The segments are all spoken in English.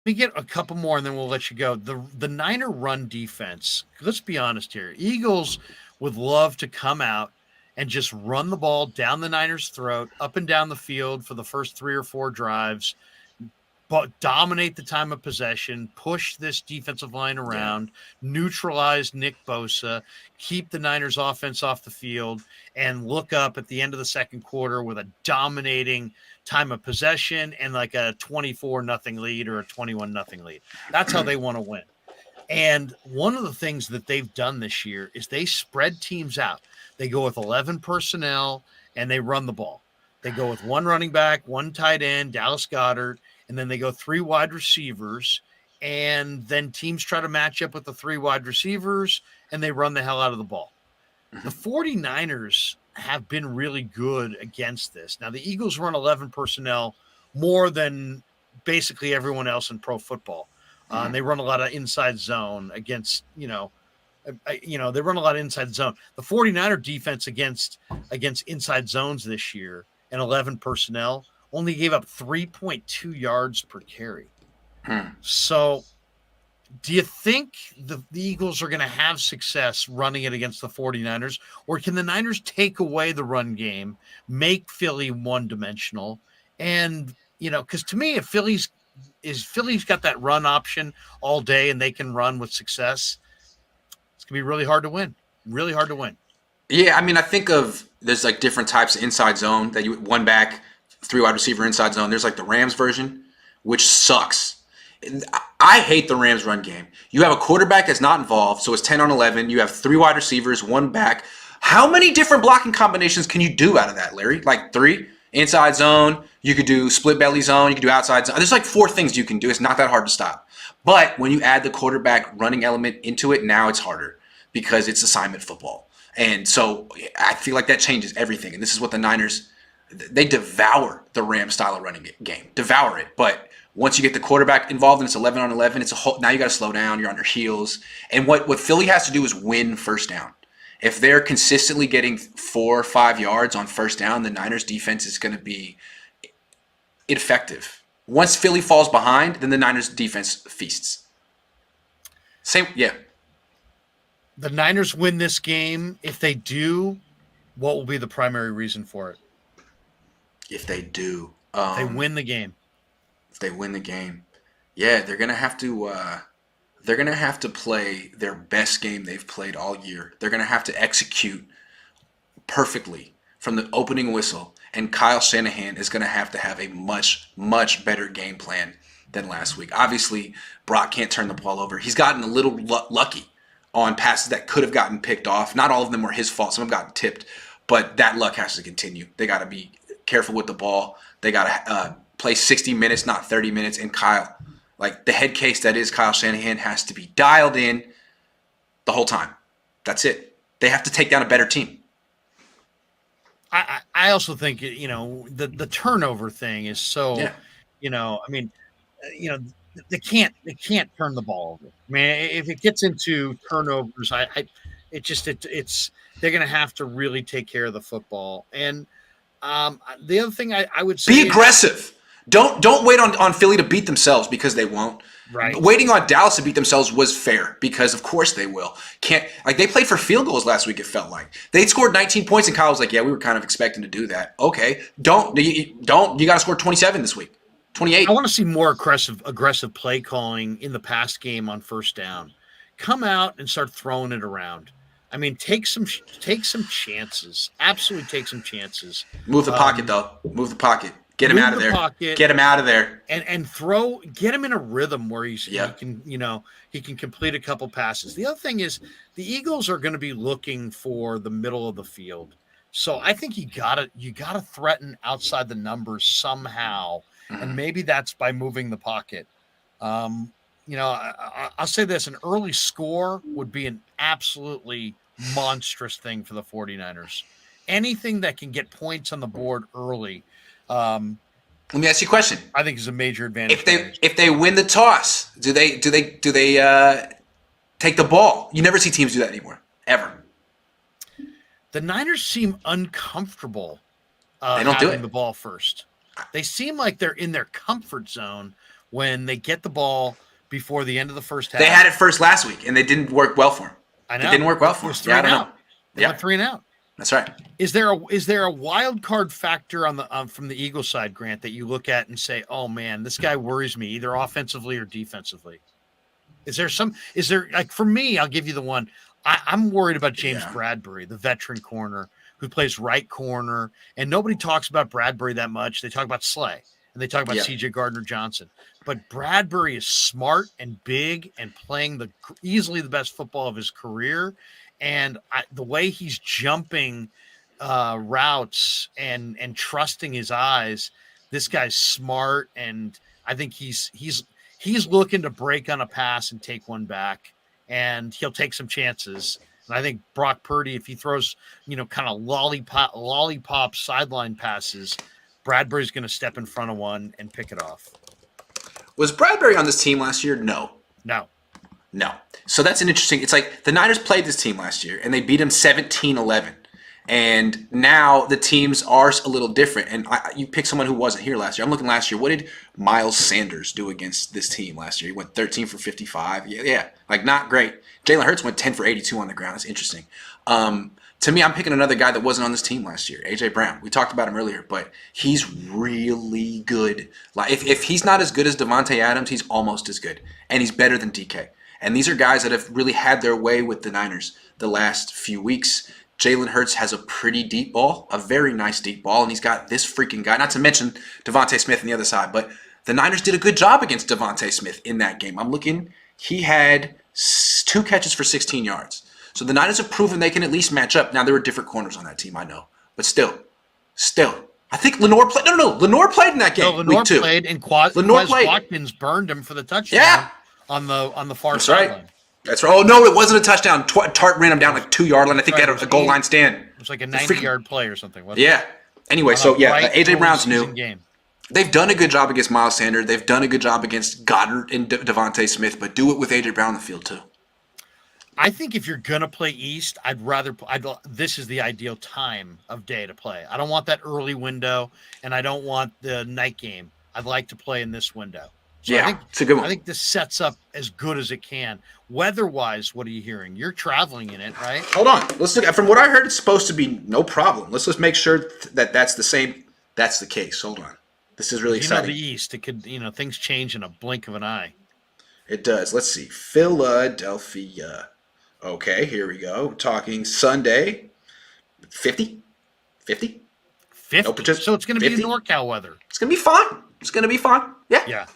me get a couple more and then we'll let you go. The Niner run defense, let's be honest here. Eagles would love to come out and just run the ball down the Niners' throat, up and down the field for the first 3 or 4 drives, but dominate the time of possession, push this defensive line around, neutralize Nick Bosa, keep the Niners offense off the field, and look up at the end of the second quarter with a dominating time of possession and like a 24-0 lead or a 21-0 lead. That's how they want to win. And one of the things that they've done this year is they spread teams out. They go with 11 personnel and they run the ball. They go with 1 running back, 1 tight end, Dallas Goedert, and then they go 3 wide receivers. And then teams try to match up with the 3 wide receivers and they run the hell out of the ball. The 49ers have been really good against this. Now, the Eagles run 11 personnel more than basically everyone else in pro football. And they run a lot of inside zone against, they run a lot of inside zone. The 49er defense against inside zones this year and 11 personnel only gave up 3.2 yards per carry. So do you think the Eagles are going to have success running it against the 49ers, or can the Niners take away the run game, make Philly one-dimensional? And, because to me, if Philly's got that run option all day and they can run with success, it's going to be really hard to win. Really hard to win. Yeah, I mean, I think there's like different types of inside zone that you 1 back, 3 wide receiver inside zone. There's like the Rams version, which sucks. I hate the Rams run game. You have a quarterback that's not involved, so it's 10 on 11. You have 3 wide receivers, 1 back. How many different blocking combinations can you do out of that, Larry? Like 3? Inside zone, you could do split belly zone, you could do outside zone. There's like 4 things you can do. It's not that hard to stop. But when you add the quarterback running element into it, now it's harder because it's assignment football. And so I feel like that changes everything. And this is what the Niners, they devour the Rams style of running game. Devour it. But once you get the quarterback involved and it's 11 on 11, it's a whole, now you got to slow down. You're on your heels. And what Philly has to do is win first down. If they're consistently getting 4 or 5 yards on first down, the Niners defense is going to be ineffective. Once Philly falls behind, then the Niners defense feasts. The Niners win this game. If they do, what will be the primary reason for it? If they do. They win the game. If they win the game. Yeah, they're going to have to play their best game they've played all year. They're going to have to execute perfectly from the opening whistle. And Kyle Shanahan is going to have a much, much better game plan than last week. Obviously, Brock can't turn the ball over. He's gotten a little lucky on passes that could have gotten picked off. Not all of them were his fault. Some have gotten tipped. But that luck has to continue. They got to be careful with the ball. They got to play 60 minutes, not 30 minutes. And Kyle, like the head case that is Kyle Shanahan, has to be dialed in the whole time. That's it. They have to take down a better team. I also think, the turnover thing is so, they can't turn the ball over. I mean, if it gets into turnovers, it's they're going to have to really take care of the football. And the other thing I would say, be aggressive. Don't wait on Philly to beat themselves, because they won't. Right. Waiting on Dallas to beat themselves was fair, because of course they will. They played for field goals last week, it felt like. They scored 19 points and Kyle was like, yeah, we were kind of expecting to do that. Okay. You got to score 27 this week. 28. I want to see more aggressive play calling in the past game on first down. Come out and start throwing it around. I mean, take some chances. Absolutely take some chances. Move the pocket, though. Move the pocket. Get him out of there. Get him out of there. And get him in a rhythm where he can complete a couple passes. The other thing is the Eagles are going to be looking for the middle of the field. So I think you gotta threaten outside the numbers somehow. And maybe that's by moving the pocket. I'll say this, an early score would be an absolutely monstrous thing for the 49ers. Anything that can get points on the board early. Let me ask you a question. I think is a major advantage. If they win the toss, do they take the ball? You never see teams do that anymore, ever. The Niners seem uncomfortable they don't do it. the ball first. They seem like they're in their comfort zone when they get the ball before the end of the first half. They had it first last week, and they didn't work well for them. I know. It didn't work well for them. Yeah, I don't know. They went 3 and out. That's right. Is there a wild card factor on the from the Eagles side, Grant, that you look at and say, "Oh man, this guy worries me, either offensively or defensively"? Is there like for me? I'll give you the one. I'm worried about James Bradbury, the veteran corner who plays right corner, and nobody talks about Bradbury that much. They talk about Slay and they talk about C.J. Gardner-Johnson, but Bradbury is smart and big and playing easily the best football of his career. And the way he's jumping routes and trusting his eyes, this guy's smart, and I think he's looking to break on a pass and take one back, and he'll take some chances. And I think Brock Purdy, if he throws kind of lollipop sideline passes, Bradbury's going to step in front of one and pick it off. Was Bradbury on this team last year? No. So that's an interesting. It's like the Niners played this team last year, and they beat them 17-11. And now the teams are a little different. And you pick someone who wasn't here last year. I'm looking last year. What did Miles Sanders do against this team last year? He went 13 for 55. Yeah, like not great. Jalen Hurts went 10 for 82 on the ground. That's interesting. To me, I'm picking another guy that wasn't on this team last year, A.J. Brown. We talked about him earlier, but he's really good. Like if he's not as good as Devontae Adams, he's almost as good. And he's better than DK. And these are guys that have really had their way with the Niners the last few weeks. Jalen Hurts has a pretty deep ball, a very nice deep ball, and he's got this freaking guy, not to mention Devontae Smith on the other side, but the Niners did a good job against Devontae Smith in that game. I'm looking, he had 2 catches for 16 yards. So the Niners have proven they can at least match up. Now, there were different corners on that team, I know, but still. I think Lenore played. No. Lenore played in that game. No, Lenore week 2. played, and Quez Watkins burned him for the touchdown. Yeah. On the far That's sideline. Right. That's right. Oh, no, it wasn't a touchdown. Tart ran him down like 2-yard line. I think they had a goal line stand. It was like a 90-yard play or something, wasn't it? Yeah. Anyway, so A.J. Brown's new. Game. They've done a good job against Miles Sanders. They've done a good job against Goddard and Devontae Smith, but do it with A.J. Brown on the field too. I think if you're going to play East, this is the ideal time of day to play. I don't want that early window, and I don't want the night game. I'd like to play in this window. So yeah, it's a good one. I think this sets up as good as it can. Weather-wise, what are you hearing? You're traveling in it, right? Hold on. Let's look. From what I heard, it's supposed to be no problem. Let's just make sure that that's the same. That's the case. Hold on. This is really exciting. The East, it could, things change in a blink of an eye. It does. Let's see. Philadelphia. Okay, here we go. We're talking Sunday. 50? 50? 50. No, so it's going to be NorCal weather. It's going to be fun. It's going to be fun. Yeah. Yeah.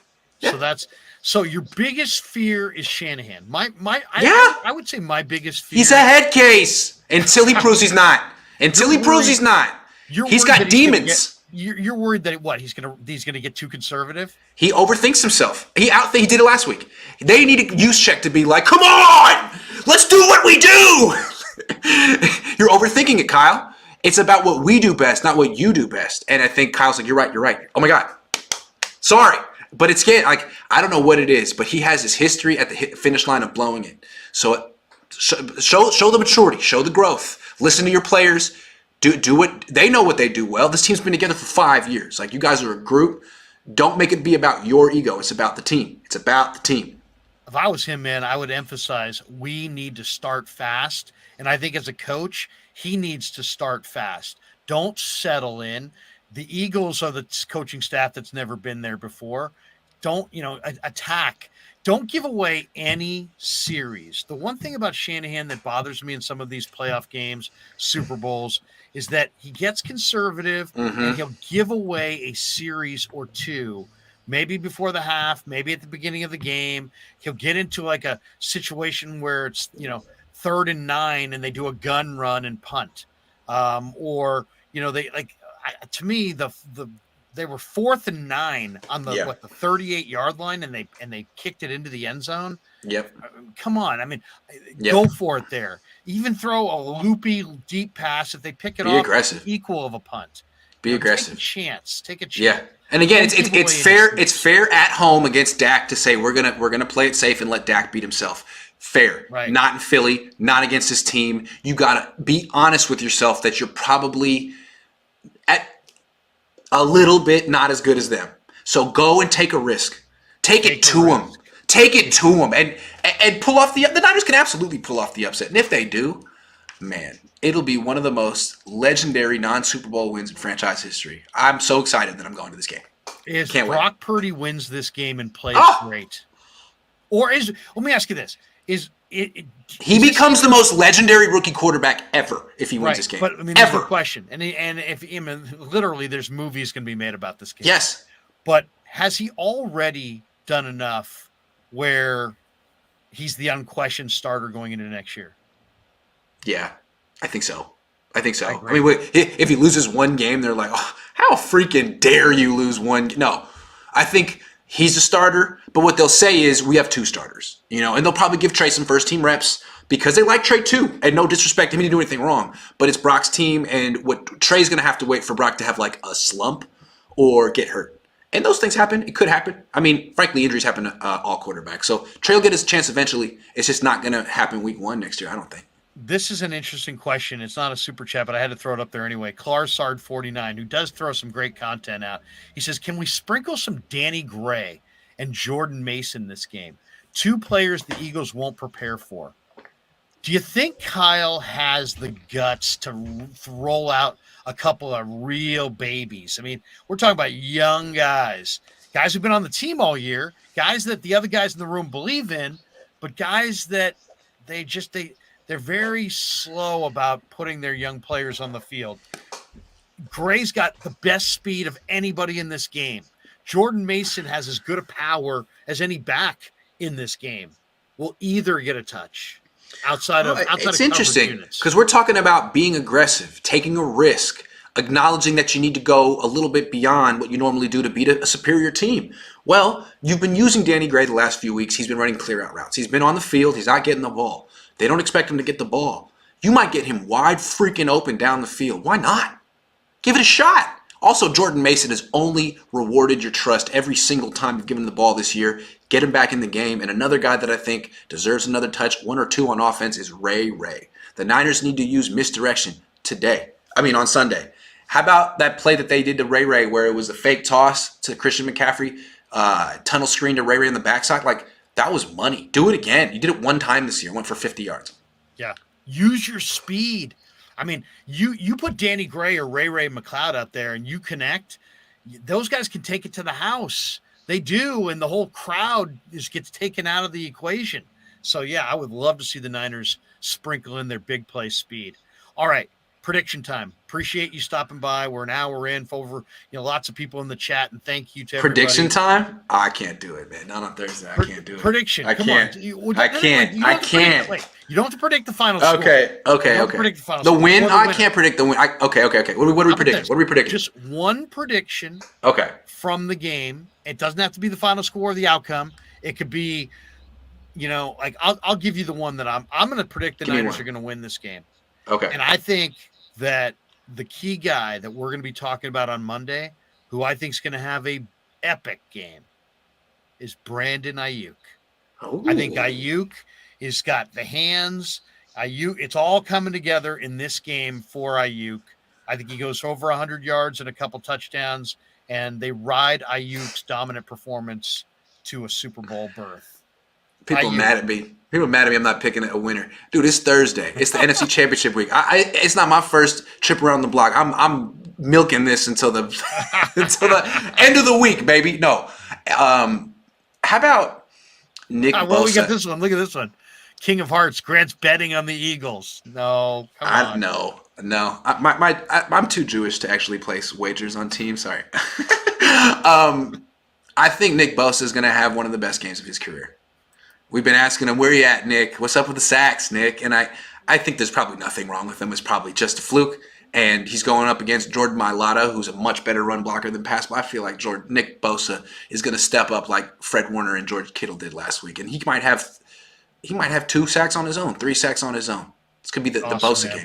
So your biggest fear is Shanahan. I would say my biggest fear. He's a head case until he proves he's not. Until he proves he's not. He's got demons. You're worried that he's gonna get too conservative. He overthinks himself. He did it last week. They need a use check to be like, come on, let's do what we do. You're overthinking it, Kyle. It's about what we do best, not what you do best. And I think Kyle's like, you're right. Oh my God, sorry. But it's getting like, I don't know what it is, but he has his history at the finish line of blowing it. So show the maturity, show the growth. Listen to your players. Do what they know what they do well. This team's been together for 5 years. Like, you guys are a group. Don't make it be about your ego. It's about the team. It's about the team. If I was him, man, I would emphasize we need to start fast. And I think as a coach, he needs to start fast. Don't settle in. The Eagles are the coaching staff that's never been there before. Don't, attack. Don't give away any series. The one thing about Shanahan that bothers me in some of these playoff games, Super Bowls, is that he gets conservative and he'll give away a series or two, maybe before the half, maybe at the beginning of the game. He'll get into like a situation where it's, 3rd and 9 and they do a gun run and punt. To me, they were 4th and 9 on the 38-yard line, and they kicked it into the end zone. Yep. Come on, I mean, go for it there. Even throw a loopy deep pass if they pick it off. Aggressive. Equal of a punt. Be aggressive. Take a chance. Yeah. And again, it's fair. It's fair at home against Dak to say we're gonna play it safe and let Dak beat himself. Fair. Right. Not in Philly. Not against his team. You gotta be honest with yourself that you're probably at a little bit not as good as them. So go and take a risk. Take it to them. Take it to them and pull off the Niners can absolutely pull off the upset. And if they do, man, it'll be one of the most legendary non-Super Bowl wins in franchise history. I'm so excited that I'm going to this game. Is Can't Brock wait. Purdy wins this game and plays great? Or let me ask you this. He becomes the most legendary rookie quarterback ever if he wins this game. But I mean, ever. Question. And if literally there's movies going to be made about this game. Yes. But has he already done enough where he's the unquestioned starter going into next year? Yeah, I think so. I mean, if he loses one game, they're like, oh, how freaking dare you lose one? No, I think he's a starter, but what they'll say is we have two starters, and they'll probably give Trey some first-team reps because they like Trey too. And no disrespect to him, he didn't do anything wrong, but it's Brock's team, and what Trey's going to have to wait for Brock to have like a slump or get hurt. And those things happen. It could happen. I mean, frankly, injuries happen to all quarterbacks. So Trey will get his chance eventually. It's just not going to happen week 1 next year, I don't think. This is an interesting question. It's not a super chat, but I had to throw it up there anyway. Clarsard49, who does throw some great content out. He says, can we sprinkle some Danny Gray and Jordan Mason this game? 2 players the Eagles won't prepare for. Do you think Kyle has the guts to roll out a couple of real babies? I mean, we're talking about young guys who've been on the team all year, guys that the other guys in the room believe in, but guys that they're very slow about putting their young players on the field. Gray's got the best speed of anybody in this game. Jordan Mason has as good a power as any back in this game. Will either get a touch. It's interesting because we're talking about being aggressive, taking a risk, acknowledging that you need to go a little bit beyond what you normally do to beat a superior team. Well, you've been using Danny Gray the last few weeks. He's been running clear out routes. He's been on the field. He's not getting the ball. They don't expect him to get the ball. You might get him wide freaking open down the field. Why not? Give it a shot. Also, Jordan Mason has only rewarded your trust every single time you've given him the ball this year. Get him back in the game. And another guy that I think deserves another touch, 1 or 2 on offense, is Ray. The Niners need to use misdirection on Sunday. How about that play that they did to Ray where it was a fake toss to Christian McCaffrey, tunnel screen to Ray in the backside? Like, that was money. Do it again. You did it 1 time this year. Went for 50 yards. Yeah. Use your speed. I mean, you put Danny Gray or Ray McLeod out there and you connect, those guys can take it to the house. They do, and the whole crowd gets taken out of the equation. So, yeah, I would love to see the Niners sprinkle in their big play speed. All right, prediction time. Appreciate you stopping by. We're an hour in for over, lots of people in the chat, and thank you to everybody. Prediction time? Oh, I can't do it, man. Not on Thursday. I can't do it. Prediction. I can't. I can't. You don't have to predict the final score. Okay. Predict the final the score. win? I can't predict the win. Okay. What are we predicting? Just one prediction. Okay. From the game. It doesn't have to be the final score or the outcome. It could be, I'll give you the one that I'm going to predict the Niners are going to win this game. Okay. And I think that the key guy that we're going to be talking about on Monday, who I think is going to have a epic game, is Brandon Ayuk. Ooh. I think Ayuk has got the hands. It's all coming together in this game for Ayuk. I think he goes over 100 yards and a couple touchdowns, and they ride Ayuk's dominant performance to a Super Bowl berth. People are mad at me. I'm not picking a winner. Dude, it's Thursday. It's the NFC Championship week. It's not my first trip around the block. I'm milking this until the end of the week, baby. No. How about Nick Bosa? Well, we got this one. Look at this one. King of Hearts, Grant's betting on the Eagles. No, come on. No. I'm too Jewish to actually place wagers on teams. Sorry. I think Nick Bosa is going to have one of the best games of his career. We've been asking him, where you at, Nick? What's up with the sacks, Nick? And I think there's probably nothing wrong with him. It's probably just a fluke. And he's going up against Jordan Mailata, who's a much better run blocker than pass. But I feel like Nick Bosa is going to step up like Fred Warner and George Kittle did last week. And he might have 2 sacks on his own, 3 sacks on his own. It's going to be the Bosa game.